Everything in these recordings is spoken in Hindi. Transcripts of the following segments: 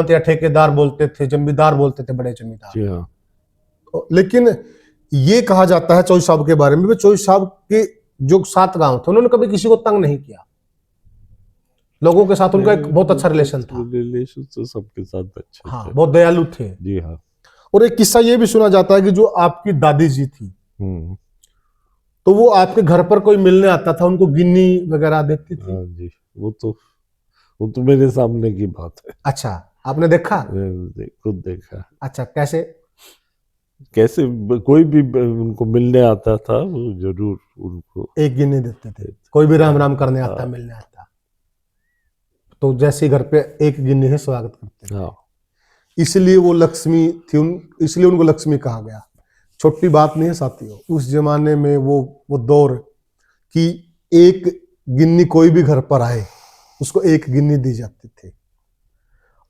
या ठेकेदार बोलते थे, जमींदार बोलते थे, बड़े जमींदार। जी हाँ। लेकिन ये कहा जाता है चौधरी साहब के बारे में, चौधरी साहब के जो 7 गांव थे उन्होंने कभी किसी को तंग नहीं किया, लोगों के साथ उनका एक बहुत अच्छा रिलेशन था। रिलेशन तो सबके साथ अच्छे हाँ, थे। बहुत दयालु थे। जी हाँ। और एक किस्सा ये भी सुना जाता है कि जो आपकी दादी जी थी, तो वो आपके घर पर कोई मिलने आता था, उनको गिन्नी वगैरह देती थी। हाँ जी, वो तो मेरे सामने की बात है। अच्छा, आपने देखा? खुद देखा। अच्छा, कैसे? कैसे? कोई भी उनको मिलने आता था वो जरूर उनको एक गिन्नी देते थे, कोई भी राम राम करने आता, हाँ। मिलने आता, तो जैसे ही घर पे एक गिन्नी से स्वागत करते थे। हाँ। इसलिए वो लक्ष्मी थी, इसलिए उनको लक्ष्मी कहा गया। छोटी बात नहीं है साथियों, उस जमाने में वो दौर कि एक गिन्नी कोई भी घर पर आए उसको एक गिन्नी दी जाती थी।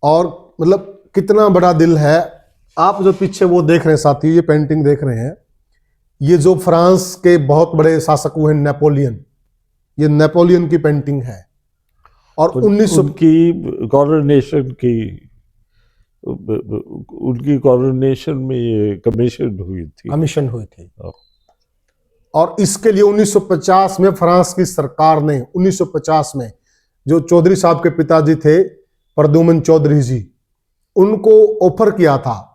और मतलब कितना बड़ा दिल है। आप जो पीछे वो देख रहे हैं साथियों, ये पेंटिंग देख रहे हैं, ये जो फ्रांस के बहुत बड़े शासक हुए नेपोलियन, ये नेपोलियन की पेंटिंग है। और 1900 उनकी कॉरोनेशन में ये कमीशन हुई थी। और इसके लिए 1950 में फ्रांस की सरकार ने 1950 में जो चौधरी साहब के पिताजी थे प्रद्युमन चौधरी जी, उनको ऑफर किया था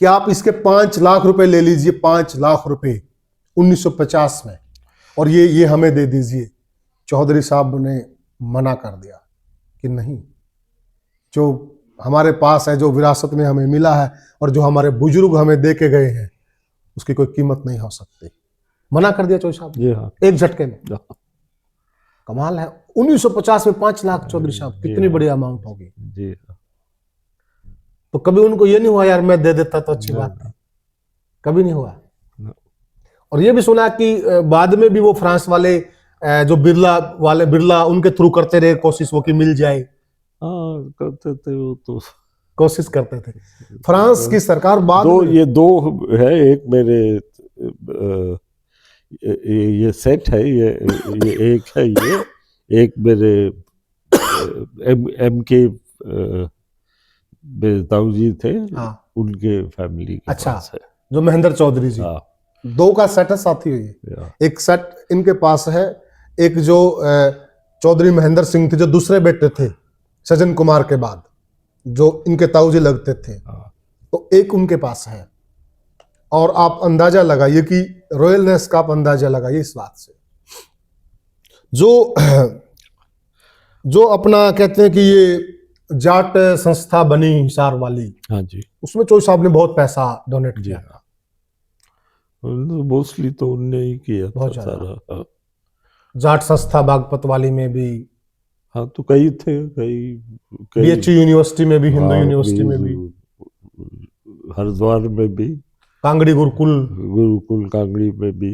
कि आप इसके 5 लाख रुपए ले लीजिए, 5 लाख रुपए 1950 में, और ये हमें दे दीजिए। चौधरी साहब ने मना कर दिया कि नहीं, जो हमारे पास है, जो विरासत में हमें मिला है और जो हमारे बुजुर्ग हमें दे के गए हैं, उसकी कोई कीमत नहीं हो सकती। मना कर दिया चौधरी साहब ने, हाँ। एक झटके में। कमाल है, 1950 में 5 लाख चौधरी साहब, कितनी बड़ी अमाउंट होगी। जी हाँ। तो कभी उनको ये नहीं हुआ यार मैं दे देता तो अच्छी बात है? कभी नहीं हुआ। और ये भी सुना कि बाद में भी वो फ्रांस वाले जो बिरला उनके थ्रू करते रहे कोशिश, वो कि मिल जाए। हाँ, करते थे वो तो, कोशिश करते थे। फ्रांस की सरकार बाद में ये दो है, एक मेरे ये सेट है, ये एक है, ये एक मेरे एम के ताऊ जी थे। हाँ। उनके फैमिली के पास है, जो महेंद्र चौधरी जी। हाँ। 2 का सेट है साथी हुई। एक सेट इनके पास है, एक जो चौधरी महेंद्र सिंह थे, जो दूसरे बेटे थे सज्जन कुमार के बाद, जो इनके ताऊ जी लगते थे। हाँ। तो एक उनके पास है। और आप अंदाजा लगाइए कि रॉयलनेस का आप अंदाजा लगाइए इस बात से, जो अपना कहते हैं कि ये जाट संस्था बनी हिसार वाली। हाँ जी। उसमें चौधरी साहब ने बहुत पैसा डोनेट किया था। मोस्टली तो उनने ही किया बहुत था सारा। जाट संस्था बागपत वाली में भी। हाँ, तो कई थे, कई बीएचयू यूनिवर्सिटी में भी, हिंदू यूनिवर्सिटी में भी, हरिद्वार में भी, कांगड़ी गुरुकुल कांगड़ी में भी,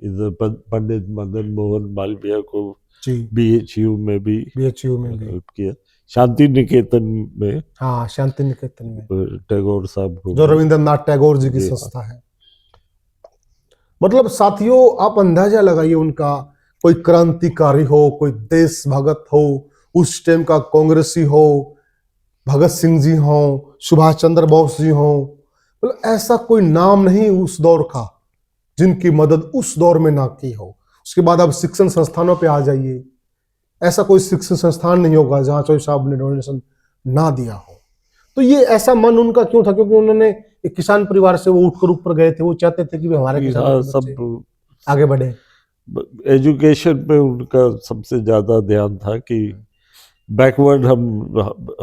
इधर पंडित मदन मोहन मालवीय को बीएचयू में भी किया, शांति निकेतन में। हाँ, शांति निकेतन में टैगोर साहब को, जो रविंद्रनाथ टैगोर जी की संस्था है। मतलब साथियों आप अंदाजा लगाइए, उनका कोई क्रांतिकारी हो, कोई देश भगत हो, उस टाइम का कांग्रेसी हो, भगत सिंह जी हो, सुभाष चंद्र बोस जी हो, मतलब ऐसा कोई नाम नहीं उस दौर का जिनकी मदद उस दौर में ना की हो। उसके बाद अब शिक्षण संस्थानों पे आ जाइए, ऐसा कोई शिक्षण संस्थान नहीं होगा जहां चौधरी साहब ने डोनेशन ना दिया हो। तो ये ऐसा मन उनका क्यों था? क्योंकि उन्होंने एक किसान परिवार से वो उठकर ऊपर गए थे, वो चाहते थे कि हमारे किसान सब आगे बढ़े। एजुकेशन पे उनका सबसे ज्यादा ध्यान था कि बैकवर्ड,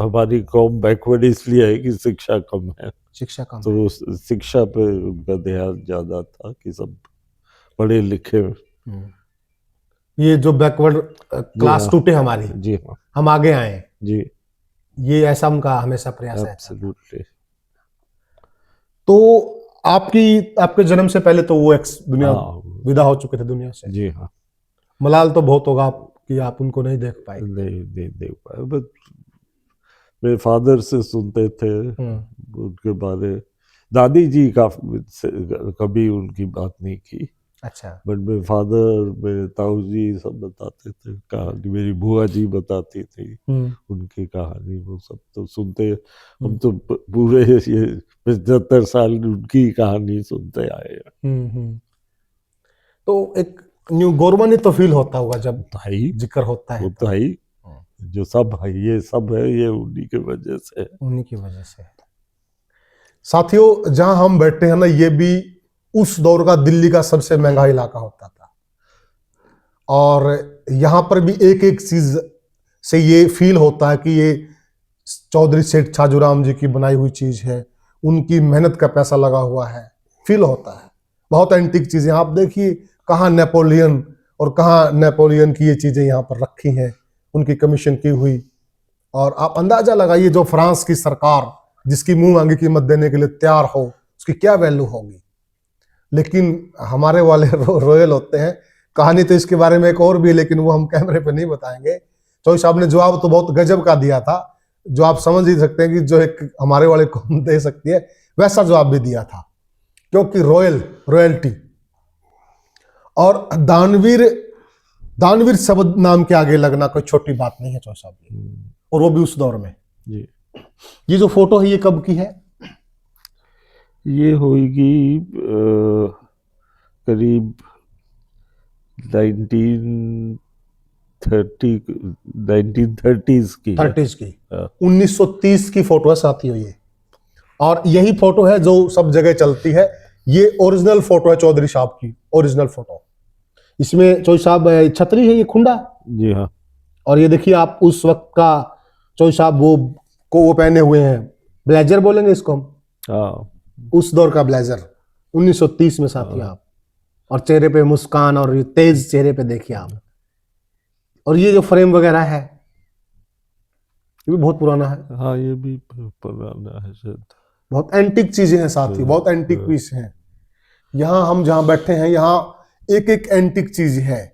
हमारी कौम बैकवर्ड इसलिए है कि शिक्षा कम है, तो शिक्षा पे उनका ध्यान ज्यादा था कि सब पढ़े लिखे। ये जो बैकवर्ड क्लास टूटे हमारी, जी हाँ, हम आगे आए जी, ये ऐसा उनका हमेशा प्रयास है। एब्सोल्युटली। तो आपके जन्म से पहले तो वो दुनिया विदा हो चुके थे दुनिया से। जी हाँ। मलाल तो बहुत होगा कि आप उनको नहीं देख पाए। नहीं देख पाए, बट मेरे फादर से सुनते थे उनके बारे। दादी जी का कभी उनकी बात नहीं की। अच्छा। बट मेरे फादर, मेरे ताऊ जी सब बताते थे कहानी, मेरी बुआ जी बताती थी उनकी कहानी, वो सब तो सुनते, हम तो पूरे ये 75 साल उनकी कहानी सुनते आए हैं। तो एक न्यू गौरवान्वित तो फील होता होगा जब भाई जिक्र होता है, वो तो भाई जो सब है, ये सब है, ये उन्हीं के वजह से है। उन्हीं की वजह से। साथियों, जहां हम बैठे हैं ना, ये भी उस दौर का दिल्ली का सबसे महंगा इलाका होता था, और यहां पर भी एक एक चीज से ये फील होता है कि ये चौधरी सेठ छाजूराम जी की बनाई हुई चीज है, उनकी मेहनत का पैसा लगा हुआ है, फील होता है। बहुत एंटीक चीजें आप देखिए, कहाँ नेपोलियन और कहाँ नेपोलियन की ये चीजें यहाँ पर रखी हैं, उनकी कमीशन की हुई। और आप अंदाजा लगाइए, जो फ्रांस की सरकार जिसकी मुंह मांगी कीमत देने के लिए तैयार हो, उसकी क्या वैल्यू होगी। लेकिन हमारे वाले रॉयल होते हैं। कहानी तो इसके बारे में एक और भी है, लेकिन वो हम कैमरे पे नहीं बताएंगे। चौधरी साहब ने जवाब तो बहुत गजब का दिया था, जो आप समझ ही सकते हैं कि जो एक हमारे वाले कौम दे सकती है, वैसा जवाब भी दिया था। क्योंकि रॉयल्टी और दानवीर शब्द नाम के आगे लगना कोई छोटी बात नहीं है चौधरी साहब की, और वो भी उस दौर में। ये जो फोटो है, ये कब की है? ये होगी करीब 1930s की, 30s की। 1930 की फोटो है साथियों ये, और यही फोटो है जो सब जगह चलती है। ये ओरिजिनल फोटो है चौधरी साहब की, ओरिजिनल फोटो। इसमें चौधरी साहब छतरी है, ये खुंडा। जी हाँ। और ये देखिए आप उस वक्त का चौधरी साहब वो पहने हुए हैं, ब्लेजर बोलेंगे इसको हम। हाँ, उस दौर का ब्लेजर 1930 में साथियों आप, और चेहरे पे मुस्कान, और ये तेज चेहरे पे देखिए आप। और ये जो फ्रेम वगैरह है, ये भी बहुत पुराना है। हाँ, ये भी पुराना है शायद। बहुत एंटीक चीजें हैं साथी, बहुत एंटीक पीस हैं। यहाँ हम जहाँ बैठे हैं, यहाँ एक एक एंटीक चीज है।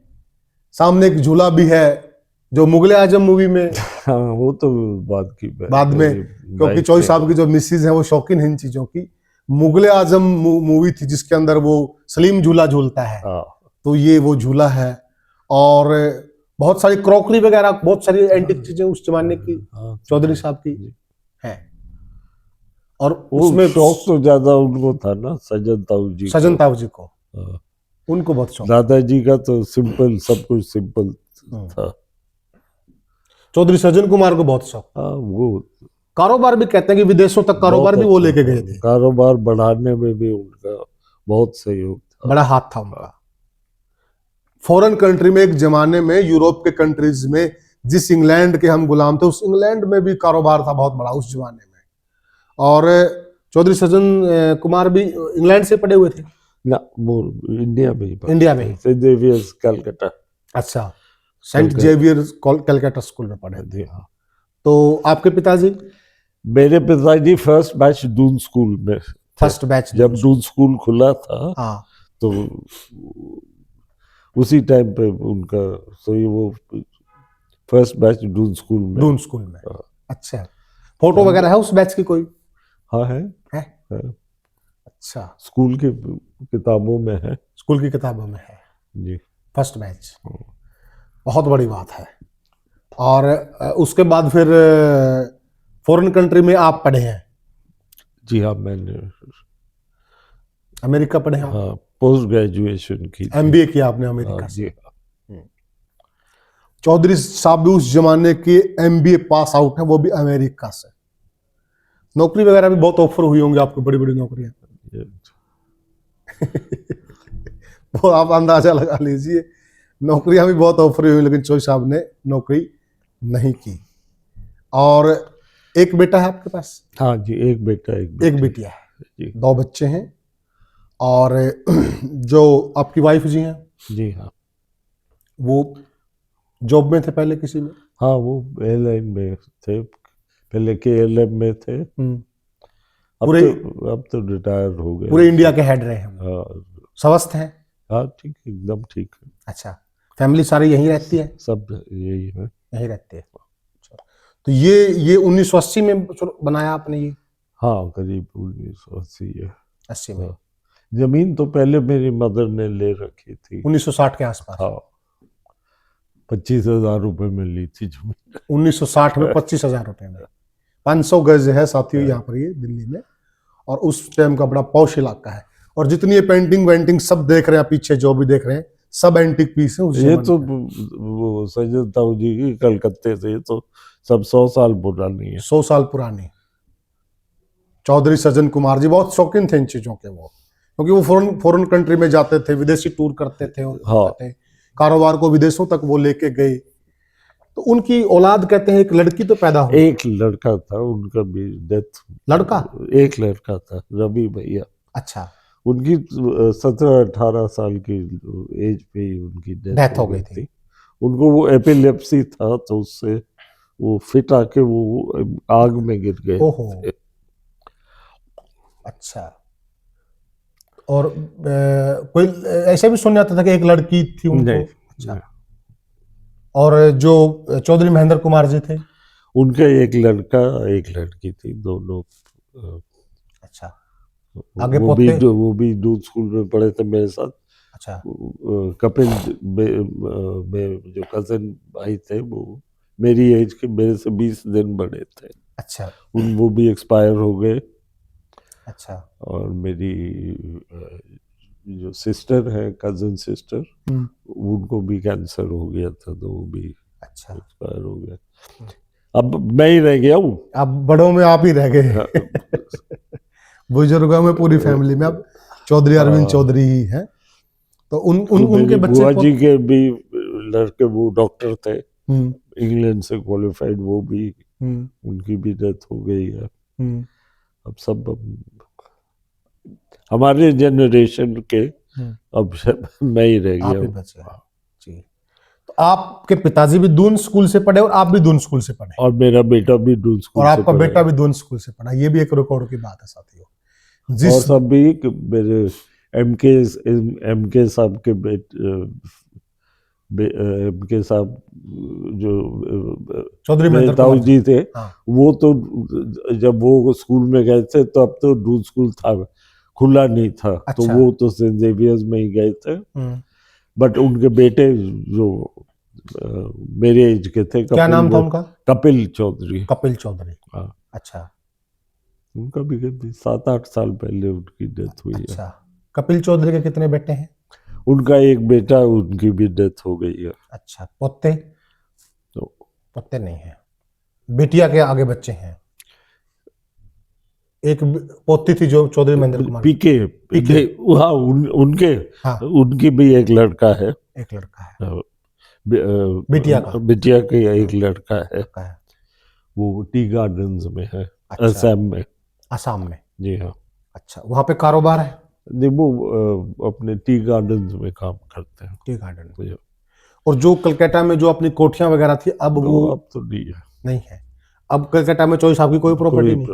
सामने एक झूला भी है, जो मुगले आजम मूवी में हाँ, वो तो बाद में, क्योंकि चौधरी साहब की जो मिसेज है वो शौकीन है इन चीजों की। मुगले आजम मूवी थी जिसके अंदर वो सलीम झूला झूलता है, तो ये वो झूला है। और बहुत सारी क्रॉकरी वगैरह, बहुत सारी एंटीक चीजें उस जमाने की चौधरी साहब की है। और उसमें शौक तो ज्यादा उनको था ना, सजन ताऊ जी को, उनको बहुत शौक। दादाजी का तो सिंपल, सब कुछ सिंपल था। चौधरी सज्जन कुमार को बहुत शौक। वो कारोबार भी कहते हैं कि विदेशों तक कारोबार भी वो लेके गए थे। कारोबार बढ़ाने में भी उनका बहुत सहयोग था, बड़ा हाथ था उनका। फॉरेन कंट्री में, एक जमाने में यूरोप के कंट्रीज में, जिस इंग्लैंड के हम गुलाम थे, उस इंग्लैंड में भी कारोबार था बहुत बड़ा उस जमाने में। और चौधरी सज्जन कुमार भी इंग्लैंड से पढ़े हुए थे ना, वो इंडिया में ही, सेंट जेवियर्स कलकत्ता। अच्छा, सेंट जेवियर्स कलकत्ता स्कूल में पढ़े थे। तो आपके पिताजी? मेरे पिताजी फर्स्ट बैच दून स्कूल में, फर्स्ट बैच जब दून स्कूल खुला था। हाँ, तो उसी टाइम पे उनका, तो ये वो फर्स्ट बैच दून स्कूल में। अच्छा, फोटो वगैरह है उस बैच की कोई? हाँ, है। अच्छा, स्कूल की किताबों में है। स्कूल की किताबों में है जी, फर्स्ट बैच। बहुत बड़ी बात है। और उसके बाद फिर फॉरेन कंट्री में आप पढ़े हैं? जी हाँ, मैंने अमेरिका पढ़े हैं? हाँ, पोस्ट ग्रेजुएशन की, MBA किया आपने अमेरिका से। चौधरी साहब भी उस जमाने के MBA पास आउट हैं, वो भी अमेरिका से। नौकरी वगैरह भी बहुत ऑफर हुई होंगी आपको, बड़ी बड़ी नौकरियां। वो आप अंदाजा लगा लीजिए, नौकरियां भी बहुत ऑफर हुई, लेकिन चौधरी साहब ने नौकरी नहीं की। और एक बेटा है आपके पास? हाँ जी, एक बेटा, एक बेटिया है। 2 बच्चे हैं। और जो आपकी वाइफ जी हैं, जी हाँ, वो जॉब में थे पहले किसी में? हाँ, वो एयरलाइन में थे, पहले KLM में थे। अब तो रिटायर हो गए। पूरे इंडिया के हेड रहे हैं। हाँ, स्वस्थ हैं? हाँ, ठीक, एकदम ठीक है। अच्छा, फैमिली सारी यहीं रहती है? सब यही है, यहीं रहती है। तो ये 1980 में बनाया आपने ये? हाँ, करीब 1980 है। 80 में। जमीन तो पहले मेरी मदर ने ले रखी थी। 1960 के आसपास। हाँ, 25,000 रुपए में ली थी जमीन। 1960 में 25,000 रुपए में 500 गज है साथियों यहाँ पर, ये दिल्ली में। और उस टाइम का बड़ा पॉश इलाका है। और जितनी ये पेंटिंग वेंटिंग सब देख रहे हैं पीछे, जो भी देख रहे हैं, सब एंटीक पीस है उस ये जमाने तो के। वो सैयद ताऊ जी की कलकत्ते से, ये तो सब 100 साल पुरानी है। 100 साल पुरानी। चौधरी सज्जन कुमार जी बहुत शौकीन थे इन चीजों के वो, क्योंकि वो फॉरेन कंट्री में जाते थे, विदेशी टूर करते थे, हाँ। थे कारोबार को विदेशों तक वो लेके गए। तो उनकी औलाद कहते हैं एक लड़की तो पैदा हुई। एक लड़का था, उनका भी डेथ। लड़का? एक लड़का था, रवि भैया। अच्छा। उनकी 17-18 साल की एज पे ही उनकी डेथ हो गई थी। उनको वो एपिलेप्सी था, तो उससे वो फिट आके वो आग में गिर गए। ओहो। अच्छा। और कोई ऐसे भी सुन जाता था कि एक लड़की थी उनको? नहीं। अच्छा। और जो चौधरी महेंद्र कुमार जी थे, उनका एक लड़का एक लड़की थी, दोनों। अच्छा। आगे पोते? वो भी दूध स्कूल में पढ़े थे मेरे साथ। अच्छा। कपिल में जो कजन भाई थे, वो मेरी एज के, मेरे से 20 दिन बड़े थे। अच्छा। वो भी एक्सपायर हो गए। अच्छा। और मेरी जो सिस्टर है, कजन सिस्टर, उनको भी कैंसर हो गया था, तो वो भी अच्छा एक्सपायर हो गया। अब मैं ही रह गया हूँ। अब बड़ों में आप ही रह गए। बुजुर्गों में पूरी फैमिली में अब चौधरी अरविंद चौधरी ही है। तो उनके बच्चे बुआ जी के भी लड़के वो डॉक्टर थे, इंग्लैंड से क्वालिफाइड, वो भी उनकी भी डेथ हो गई है। अब सब हमारे जनरेशन के अब मैं ही रह गया हूँ। जी। तो आपके पिताजी भी दून स्कूल से पढ़े और आप भी दून स्कूल से पढ़े? और मेरा बेटा भी दून स्कूल और से आपका पढ़ा बेटा भी दून स्कूल से पढ़ा। ये भी एक रिकॉर्ड की बात है साथियों। और सब भी मेरे एमके साहब के एमके साहब जो चौधरी महेंद्र ताऊ जी थे, हाँ। वो तो जब वो स्कूल में गए थे तो अब तो दून स्कूल था, खुला नहीं था। अच्छा। तो वो तो सेंट जेवियर्स में ही गए थे। बट उनके बेटे जो मेरे एज के थे, क्या नाम था उनका? कपिल चौधरी। कपिल चौधरी। हाँ। अच्छा। उनका भी 7-8 साल पहले उनकी डेथ हुई है। अच्छा। कपिल चौधरी के कितने बेटे हैं? उनका एक बेटा, उनकी भी डेथ हो गई है। अच्छा। पोते? तो पोते नहीं है। बेटिया के आगे बच्चे हैं? एक पोती थी जो चौधरी महेंद्र कुमार। पीके। हाँ, उनके हाँ। उनकी भी एक लड़का है। एक लड़का है। बिटिया का एक लड़का है। वो टी गार्डन्स में है। अच्छा। असम में। जी हाँ। अच्छा, वहाँ पे कारोबार है? नहीं, वो अपने टी गार्डन्स में काम करते हैं। Tea garden. और जो कलकत्ता में जो अपनी कोठियां वगैरह थी, अब वो अब तो नहीं है। नहीं है। अब कलकत्ता में चौधरी साहब की कोई प्रॉपर्टी नहीं।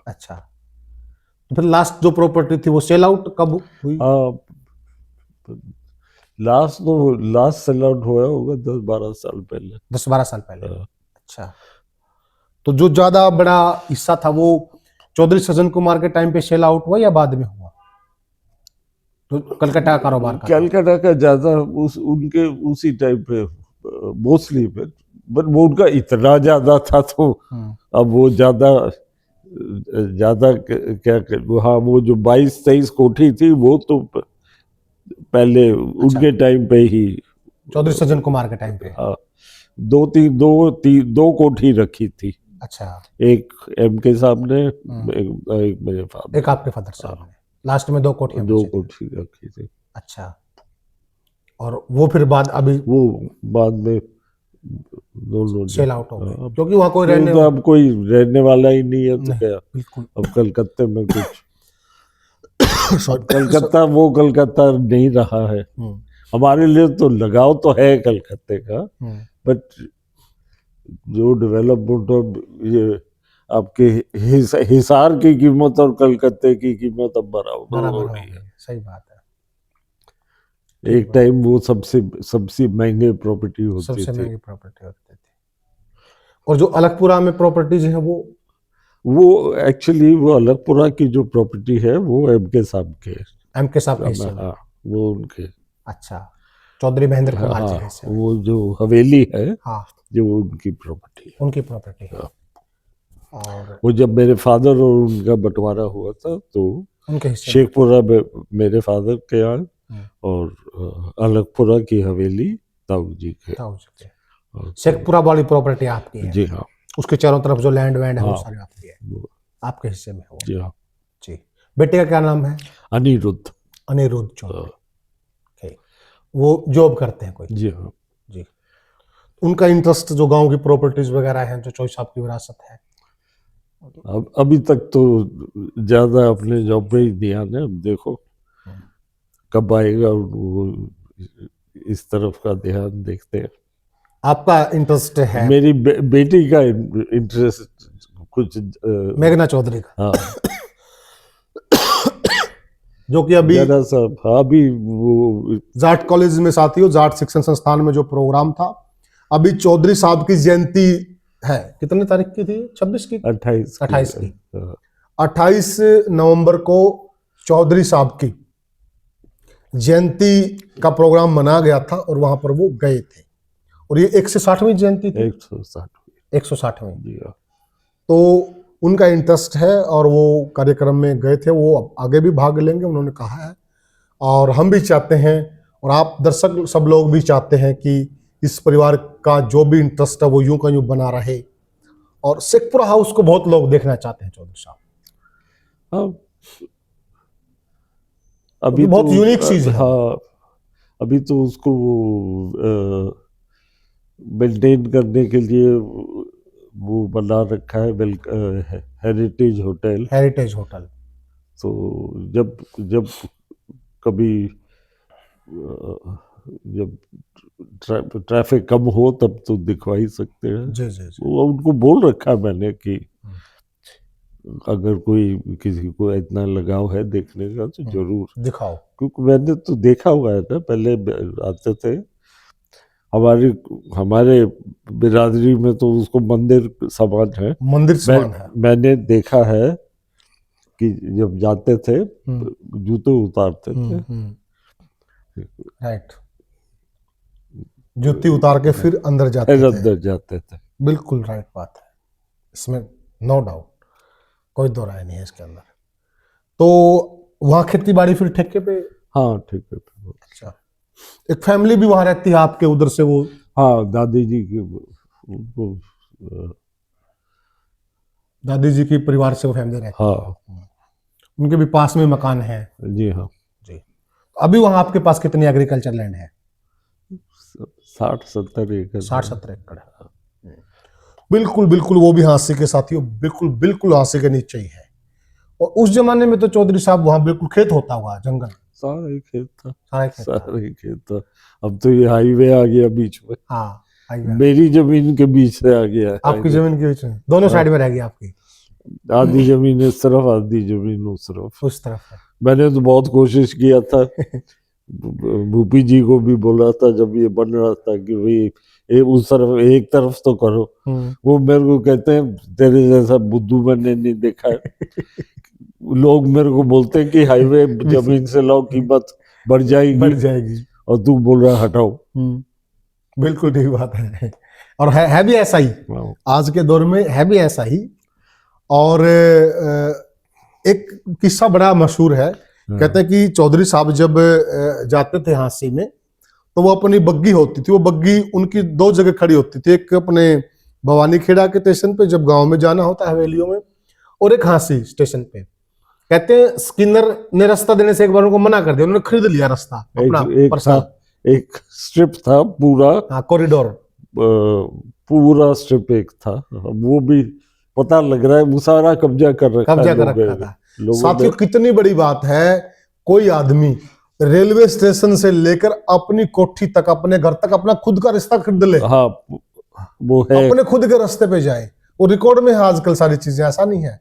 अच्छा। तो फिर लास्ट जो प्रॉपर्टी थी वो सेल आउट कब हुई? लास्ट सेल आउट हुआ होगा 10-12 साल पहले। 10-12 साल पहले। अच्छा। तो जो ज्यादा बड़ा हिस्सा था वो चौधरी सज्जन कुमार के टाइम पे सेल आउट हुआ या बाद में हुआ? तो कलकत्ता का कारोबार का, कलकत्ता का ज्यादा उनके उसी टाइम पे मोस्टली, बट वो उनका इतना ज्यादा था तो अब वो ज्यादा क्या हाँ, वो जो 22-23 कोठी थी वो तो पहले उनके टाइम पे ही, चौधरी सज्जन कुमार के टाइम पे। हाँ, दो कोठी रखी थी। अच्छा। एक एमके साहब ने, एक मेरे फादर, एक आपके फादर साहब ने। लास्ट में 2 कोठियां कोठी रखी थी। अच्छा। और वो फिर बाद में दोनों सेल आउट हो गए, क्योंकि वहाँ कोई रहने तो अब कोई रहने वाला ही नहीं है, तो क्या बिल्कुल। अब कलकत्ते में कुछ कलकत्ता वो कलकत्ता नहीं रहा है। हमारे लिए तो लगाव तो है कलकत्ते का, बट जो डेवलपमेंट और ये आपके हिसार की कीमत और कलकत्ते की कीमत अब बराबर हो रही है। सही बात है। एक टाइम वो सबसे महंगे प्रॉपर्टी होती थी। सबसे महंगी प्रॉपर्टी होती थी। और जो अलगपुरा में प्रॉपर्टीज है वो एक्चुअली वो अलगपुरा की जो प्रॉपर्टी है वो एमके साहब के एमके साहब के हिस्से में। हाँ, वो उनके। अच्छा, चौधरी महेंद्र कुमार जी हाँ, के हिस्से में। वो जो हवेली है, हाँ, जो उनकी प्रॉपर्टी है। उनकी प्रॉपर्टी है। हाँ। और वो जब मेरे फादर और उनका बंटवारा हुआ था तो उनके हिस्से में। शेखपुरा में मेरे फादर के यहाँ और अलगपुरा की हवेली ताऊ जी के। ताऊ जी के। और शेखपुरा वाली प्रॉपर्टी आपकी है? जी हाँ। उसके चारों तरफ जो लैंड वैंड है वो हाँ, सारी आपकी है, वो- आपके हिस्से में है वो। जी हाँ। जी। बेटे का क्या नाम है? अनिरुद्ध। अनिरुद्ध चौधरी। ओके। वो जॉब करते हैं कोई? जी हाँ। जी। उनका इंटरेस्ट जो गांव की प्रॉपर्टीज वगैरह हैं, जो चौधरी साहब की विरासत है? अब अभी तक तो ज्यादा अपने जॉब पे ही ध्यान है। अब देखो कब आएगा वो, इस तरफ का ध्यान देखते हैं। आपका इंटरेस्ट है? मेरी बेटी का इंटरेस्ट कुछ मेघना चौधरी का, हाँ, जो कि अभी जरा सा अभी वो जाट कॉलेज में साथियों, जाट शिक्षण संस्थान में जो प्रोग्राम था, अभी चौधरी साहब की जयंती है। कितने तारीख की थी? 26 की? 28 28 की। हाँ। 28 नवंबर को चौधरी साहब की जयंती का प्रोग्राम मनाया गया था और वहां पर वो गए थे। और ये 160वीं जयंती थी। 160 160वीं। जी हाँ। तो उनका इंटरेस्ट है और वो कार्यक्रम में गए थे, वो अब आगे भी भाग लेंगे उन्होंने कहा है। और हम भी चाहते हैं और आप दर्शक सब लोग भी चाहते हैं कि इस परिवार का जो भी इंटरेस्ट है वो यूं का यूं बना रहे। और शेखपुरा हाउस को बहुत लोग देखना चाहते हैं चौधरी साहब। हाँ, अभी बहुत तो यूनिक चीज है। हाँ, अभी तो उसको मेंटेन करने के लिए वो बना रखा है हेरिटेज होटल। Heritage hotel. तो जब जब कभी जब ट्रैफिक कम हो तब तो दिखवा ही सकते हैं। जी जी जी। वो उनको बोल रखा है मैंने कि अगर कोई किसी को इतना लगाव है देखने का तो जरूर दिखाओ। क्योंकि मैंने तो देखा हुआ है ना, पहले आते थे हमारे बिरादरी में तो उसको मंदिर समान है। मंदिर समान है। मैंने देखा है कि जब जाते थे जूते उतारते थे। राइट। जूती उतार के फिर अंदर जाते थे। अंदर जाते थे। बिल्कुल राइट बात है, इसमें नो डाउट, कोई दो राय नहीं है इसके अंदर। तो वहाँ खेती बाड़ी फिर ठेके पे? हाँ, ठीक है। अच्छा, एक फैमिली भी वहाँ रहती है आपके उधर से? वो हाँ, दादी जी की उनको दादी जी की परिवार से वो फैमिली रहती है। हाँ, उनके भी पास में मकान है? जी हाँ। जी। अभी वहाँ आपके पास कितनी एग्रीकल्चर लैंड है? 60-70 एकड़। 60-70 एकड़ है। बिल्कुल बिल्कुल, वो भी हाँसी के साथियों, बिल्कुल बिल्कुल हाँसी के नीचे ही है। और उस जमाने में तो चौधरी साहब वहाँ बिल्कुल खेत होता हुआ, जंगल, सारा ही खेत था। सारा ही खेत था। अब तो ये हाईवे आ गया बीच में। हाँ, मेरी जमीन के बीच से आ गया है। आपकी जमीन के बीच में दोनों साइड में रह गई आपकी? आधी जमीन इस तरफ, आधी जमीन उस तरफ। उस तरफ है। मैंने तो बहुत कोशिश किया था भूपी जी को भी बोला था जब ये बन रहा था कि भाई उस तरफ एक तरफ तो करो। वो मेरे को कहते हैं तेरे जैसा बुद्धू मैंने नहीं देखा है। लोग मेरे को बोलते हैं कि हाईवे जमीन से लो कीमत बढ़ जाएगी और तू बोल रहा हटाओ। बिल्कुल ठीक बात है। और है भी ऐसा ही, आज के दौर में है भी ऐसा ही। और एक किस्सा बड़ा मशहूर है, कहते हैं कि चौधरी साहब जब जाते थे हाँसी में तो वो अपनी बग्गी होती थी, वो बग्गी उनकी दो जगह खड़ी होती थी, एक अपने भवानी खेड़ा के स्टेशन पे जब गांव में जाना होता है हवेलियों में, और एक हाँसी स्टेशन पे। कहते हैं स्किनर ने रास्ता देने से एक बार उनको मना कर दिया, उन्होंने खरीद लिया रास्ता अपना। एक स्ट्रिप था पूरा, हाँ, कॉरिडोर पूरा स्ट्रिप एक था, वो भी पता लग रहा है वो सारा कब्जा कर रखा था। साथियों कितनी बड़ी बात है, कोई आदमी रेलवे स्टेशन से लेकर अपनी कोठी तक, अपने घर तक अपना खुद का रास्ता खरीद ले। हाँ, वो है, अपने खुद के रास्ते पे जाए। वो रिकॉर्ड में है आजकल सारी चीजें, ऐसा नहीं है।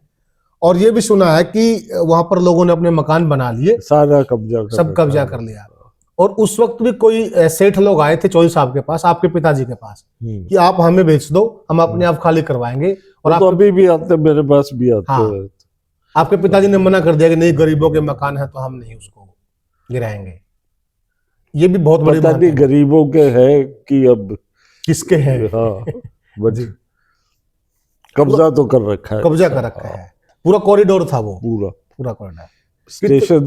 और ये भी सुना है कि वहां पर लोगों ने अपने मकान बना लिए, सारा कब्जा सब कब्जा कर लिया। और उस वक्त भी कोई सेठ लोग आए थे चौधरी साहब के पास, आपके पिताजी के पास, कि आप हमें बेच दो, हम अपने आप खाली करवाएंगे। और आप तो अभी भी आते, मेरे पास भी आते हैं। आपके पिताजी ने मना कर दिया कि नहीं, गरीबों के मकान है तो हम नहीं उसको गिराएंगे। ये भी बहुत बड़ी पता बात नहीं है। गरीबों के है कि अब किसके हैं? हाँ बट जी, कब्जा तो कर रखा है, कब्जा कर रखा है। पूरा कॉरिडोर था वो, पूरा पूरा कॉरिडोर। स्टेशन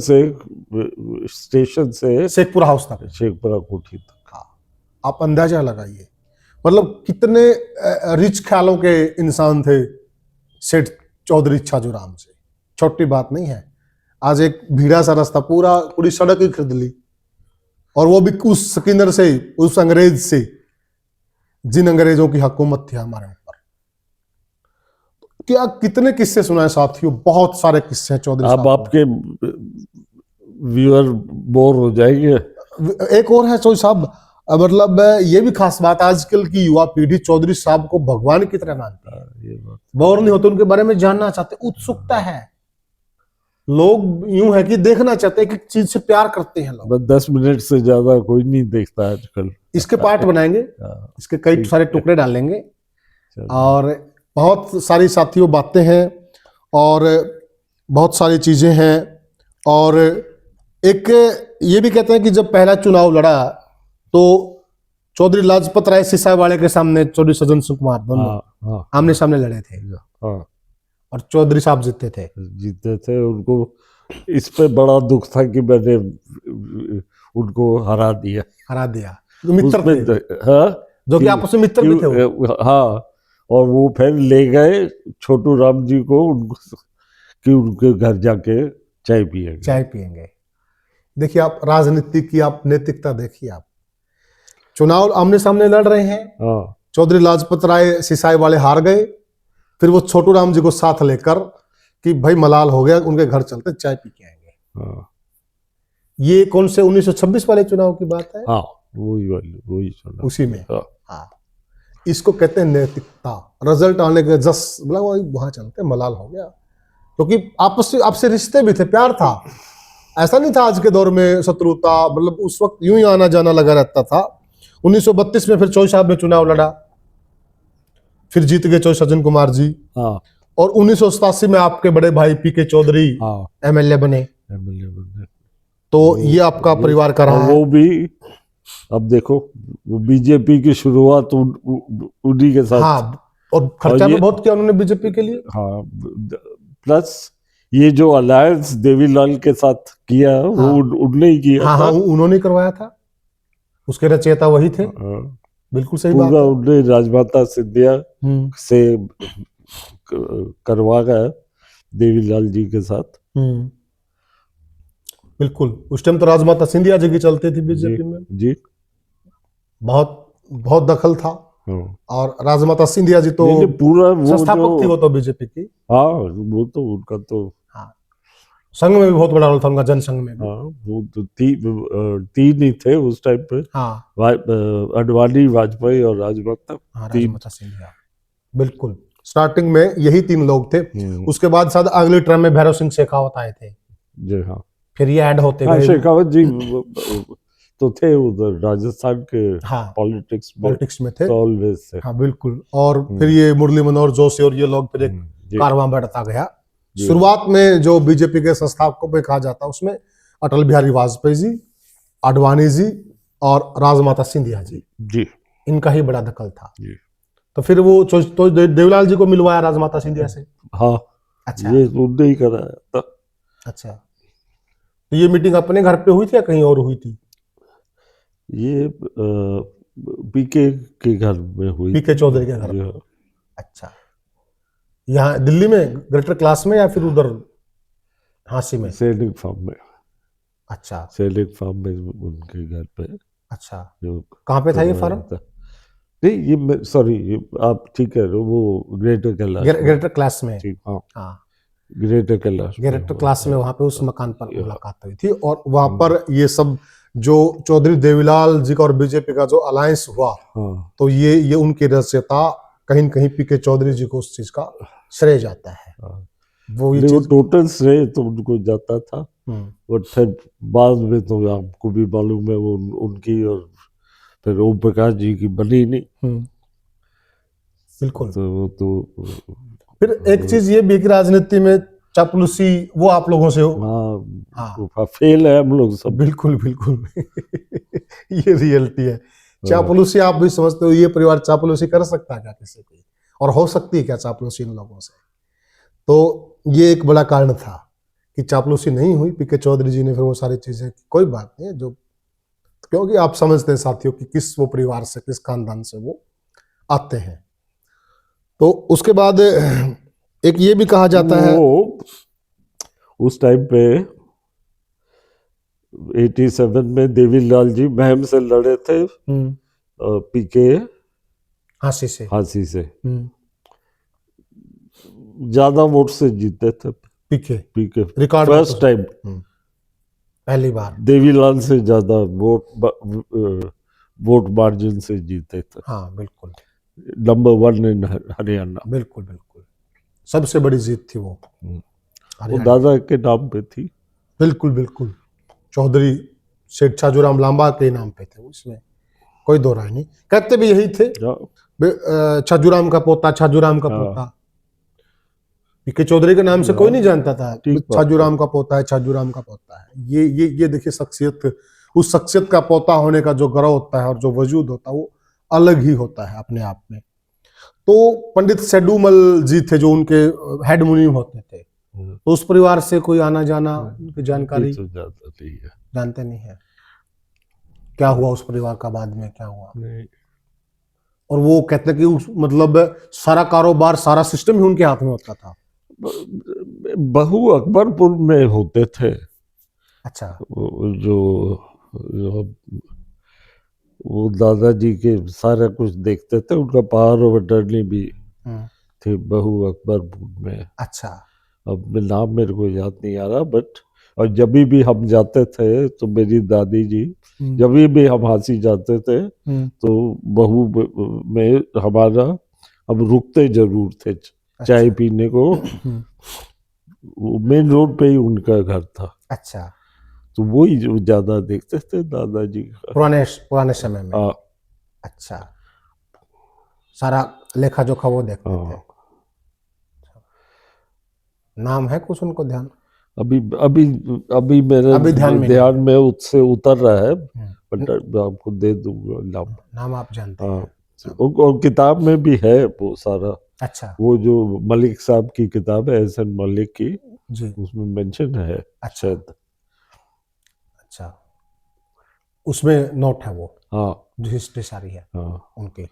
से शेखपुरा हाउस तक। शेखपुरा कोठी तक। हाँ, आप अंदाजा लगाइए, मतलब कितने रिच ख्यालों के इंसान थे सेठ चौधरी छाजूराम से। छोटी बात नहीं है। आज एक भीड़ा सा रास्ता, पूरी सड़क ही खरीद ली, और वो भी उस सिकंदर से, उस अंग्रेज से, जिन अंग्रेजों की हुकूमत थी हमारे ऊपर। क्या कितने किस्से सुनाए साथियों, बहुत सारे किस्से हैं चौधरी अब साहब आपके व्यूअर बोर हो जाएंगे। एक और है चौधरी साहब, मतलब ये भी खास बात, आजकल की युवा पीढ़ी चौधरी साहब को भगवान की तरह मानती है। ये बात बोर नहीं होते, उनके बारे में जानना चाहते, उत्सुकता है। लोग यूं है कि देखना चाहते हैं, कि चीज से प्यार करते हैं लोग। बस 10 मिनट से ज्यादा कोई नहीं देखता आजकल। इसके पार्ट बनाएंगे, हाँ, इसके कई सारे टुकड़े डालेंगे, चलो। और बहुत सारी साथियों बातें हैं, और बहुत सारी चीजें हैं। और एक ये भी कहते हैं कि जब पहला चुनाव लड़ा तो चौधरी लाजपत राय सिसाईवाड़े के सामने चौधरी सज्जन सिंह कुमार दोनों हाँ, आमने सामने लड़े थे, हाँ, और चौधरी साहब जीते थे। जीते थे। उनको इस पे बड़ा दुख था कि मैंने उनको हरा दिया। हरा दिया, जो मित्र उसमें थे, हाँ, जो कि आपस में मित्र भी थे वो। हाँ, और वो फिर ले गए छोटू राम जी को, उनको कि उनके घर जाके चाय पिएंगे। चाय पिएंगे। देखिए आप राजनीति की आप नैतिकता देखिए। आप चुनाव आमने सामने लड़ रहे हैं, हाँ, चौधरी लाजपत राय सिसाईवाड़े हार गए, फिर वो छोटू राम जी को साथ लेकर कि भाई मलाल हो गया, उनके घर चलते चाय पी के आएंगे। हाँ, ये कौन से 1926 वाले चुनाव की बात है? हाँ, वही सुना उसी में। हाँ, हाँ, इसको कहते हैं नैतिकता। रिजल्ट आने के जस बोला वहां चलते, मलाल हो गया, क्योंकि आपसे रिश्ते भी थे, प्यार था। ऐसा नहीं था आज के दौर में शत्रुता, मतलब उस वक्त यूं ही आना जाना लगा रहता था। 1932 में फिर चौधरी साहब ने चुनाव लड़ा, फिर जीत गए चौधरी सज्जन कुमार जी, हाँ, और 1987 में आपके बड़े भाई पीके चौधरी हाँ, एमएलए बने। MLA। तो ये आपका परिवार का रहा है। वो भी अब देखो, वो बीजेपी की शुरुआत उन्हीं के साथ। हाँ, और खर्चा भी बहुत किया उन्होंने बीजेपी के लिए। हाँ, प्लस ये जो अलायंस देवीलाल के साथ किया वो हाँ, उनने ही किया हाँ, था। हाँ, उन्होंने करवाया था, उसके रचयिता वही थे। हाँ, बिल्कुल सही बात पूरा है। उनने राजमाता सिंधिया से करवा गया देवीलाल जी के साथ। बिल्कुल, उस टाइम तो राजमाता सिंधिया जी की चलती थी बीजेपी में। जी, बहुत बहुत दखल था, हाँ, और राजमाता सिंधिया जी तो नहीं, पूरा वो संस्थापक थी वो तो बीजेपी की। हाँ, वो तो उनका तो हाँ, संघ में भी बहुत बड़ा रोल था उनका, जनसंघ में भी। हाँ, वो तो तीन ही थे उस टाइम पे। हाँ, अडवाणी, वाजपेयी और राजमाता। हाँ, तीन। राजमाता सिंधिया, बिल्कुल स्टार्टिंग में यही तीन लोग थे। उसके बाद शायद अगले टर्म में भैरव सिंह शेखावत आए थे। जी हाँ, फिर ये ऐड होते हाँ, गए। शेखावत जी तो थे उधर राजस्थान के हाँ, पॉलिटिक्स में थे। तो ऑलवेज थे। हाँ, बिल्कुल। और फिर ये मुरली मनोहर जोशी और ये लोग फिर एक जी, कारवां बढ़ता गया। शुरुआत में जो बीजेपी के संस्थापकों पे कहा जाता है, उसमें अटल बिहारी वाजपेयी जी, आडवाणी जी और राजमाता सिंधिया जी, जी, इनका ही बड़ा दखल था। जी। तो फिर वो तो देवीलाल जी को मिलवाया राजमाता सिंधिया से। हाँ, अच्छा, ये उनने ही कराया था। अच्छा। तो ये मीटिंग अपने घर पे हुई थी या कहीं और हुई थी? ये पीके के घर में हुई। पीके चौधरी के घर में। हाँ। अच्छा, यहाँ दिल्ली में ग्रेटर क्लास में या फिर उधर झांसी में? सैनिक फार्म में। अच्छा, सैनिक फार्म में उनके घर पे। अच्छा, जो कहाँ पे था ये फार्म? नहीं, ये सॉरी, आप ठीक कह रहे हो, वो ग्रेटर कैलाश में। ग्रेटर क्लास में। ठीक, हाँ, हाँ, ग्रेटर कैलाश में ग्रेटर हुआ क्लास था। में, वहां पे उस मकान पर मुलाकात हुई थी। और वहां पर ये सब जो चौधरी देवीलाल जी का और बीजेपी का जो अलायंस हुआ, हाँ, तो ये उनके रचयिता कहीं न कहीं पीके चौधरी जी को उस चीज का श्रेय जाता है। हाँ। वो ये नहीं, वो चीज। टोटल श्रेय तो उनको जाता था, और फिर बाद में तो आपको भी मालूम है वो उनकी और फिर ओम प्रकाश जी की बनी नहीं। बिल्कुल। तो वो तो फिर एक चीज ये भी है कि राजनीति में चापलूसी वो आप लोगों से हाँ, हाँ फेल है हम लोग सब। बिल्कुल बिल्कुल ये रियलिटी है। चापलूसी आप भी समझते हो, ये परिवार चापलूसी कर सकता है क्या किसी की, और हो सकती है क्या चापलूसी इन लोगों से? तो ये एक बड़ा कारण था कि चापलूसी नहीं हुई। पीके चौधरी जी ने फिर वो सारी चीजें, कोई बात नहीं है, जो क्योंकि आप समझते हैं साथियों कि किस वो परिवार से, किस खानदान से वो आते हैं। तो उसके बाद एक ये भी कहा जाता है, वो उस टाइम पे 87 में देवीलाल जी महम से लड़े थे पीके हांसी से ज्यादा वोट से जीते थे पीके रिकॉर्ड फर्स्ट टाइम, पहली बार देवीलाल से ज्यादा वोट मार्जिन से जीते थे। हाँ बिल्कुल, नंबर 1 इन हरियाणा। बिल्कुल बिल्कुल सबसे बड़ी जीत थी वो दादा के नाम पे थी। बिल्कुल बिल्कुल, चौधरी शेख छाजूराम लांबा के नाम पे थे, उसमें कोई दो राय नहीं। कहते भी यही थे, छाजूराम का पोता, छाजूराम का पोता। पीके चौधरी के नाम से कोई नहीं जानता था, छाजूराम का पोता है, छाजूराम का पोता है। ये देखिए शख्सियत, उस शख्सियत का पोता होने का जो गर्व होता है और जो वजूद होता है वो अलग ही होता है अपने आप में। तो पंडित सेडूमल जी थे जो उनके हेड मुनीम होते थे, तो उस परिवार से कोई आना जाना, उनकी जानकारी जानते नहीं है क्या हुआ उस परिवार का, बाद में क्या हुआ नहीं। और वो कहते कि उस मतलब सारा कारोबार, सारा सिस्टम ही उनके हाथ में होता था। बहू अकबरपुर में होते थे। अच्छा, जो वो दादाजी के सारा कुछ देखते थे, उनका पावर ऑफ अटर्नी भी थे बहू अकबरपुर में। अच्छा, अब नाम मेरे को याद नहीं आ रहा, बट और जब भी हम जाते थे तो मेरी दादी जी, जब भी हम हांसी जाते थे तो बहू में हमारा, हम रुकते जरूर थे चाय पीने को। मेन रोड पे ही उनका घर था। अच्छा, तो वो ही जो ज्यादा देखते थे दादाजी का पुराने समय में। अच्छा, सारा लेखा जोखा वो देखते थे। नाम है कुछ उनको ध्यान? अभी मेरे ध्यान में उससे उतर रहा है, बट आपको दे दूंगा नाम आप जानते हैं। और किताब में भी है वो सारा। अच्छा, वो जो मलिक साहब की किताब है, एहसन मलिक की जी, उसमें मेंशन है। अच्छा, अच्छा, उसमें नोट है वो, हाँ, जो हिस्ट्री सारी है उनकी।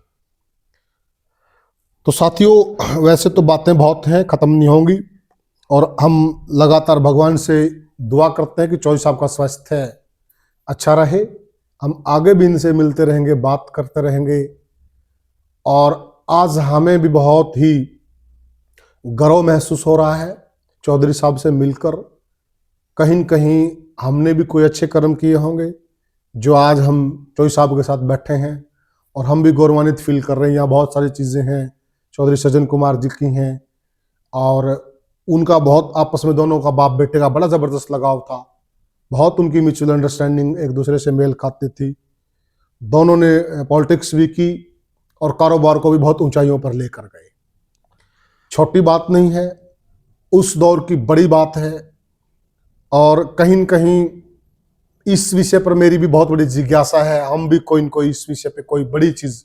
तो साथियों, वैसे तो बातें बहुत हैं, खत्म नहीं होंगी, और हम लगातार भगवान से दुआ करते हैं कि चौधरी साहब का स्वास्थ्य अच्छा रहे। हम आगे भी इनसे मिलते रहेंगे, बात करते रहेंगे, और आज हमें भी बहुत ही गर्व महसूस हो रहा है चौधरी साहब से मिलकर। कहीं न कहीं हमने भी कोई अच्छे कर्म किए होंगे जो आज हम चौधरी साहब के साथ बैठे हैं, और हम भी गौरवान्वित फील कर रहे हैं। यहाँ बहुत सारी चीज़ें हैं चौधरी सज्जन कुमार जी की हैं, और उनका बहुत आपस में दोनों का बाप बेटे का बड़ा ज़बरदस्त लगाव था। बहुत उनकी म्यूचुअल अंडरस्टैंडिंग, एक दूसरे से मेल खाती थी। दोनों ने पॉलिटिक्स भी की और कारोबार को भी बहुत ऊंचाइयों पर लेकर गए। छोटी बात नहीं है, उस दौर की बड़ी बात है। और कहीं न कहीं इस विषय पर मेरी भी बहुत बड़ी जिज्ञासा है। हम भी कोई न कोई इस विषय पे कोई बड़ी चीज़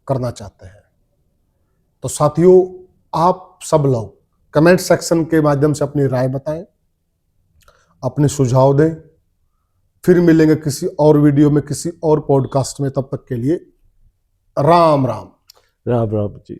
करना चाहते हैं। तो साथियों, आप सब लोग कमेंट सेक्शन के माध्यम से अपनी राय बताएं, अपने सुझाव दें। फिर मिलेंगे किसी और वीडियो में, किसी और पॉडकास्ट में। तब तक के लिए राम राम। राम राम जी।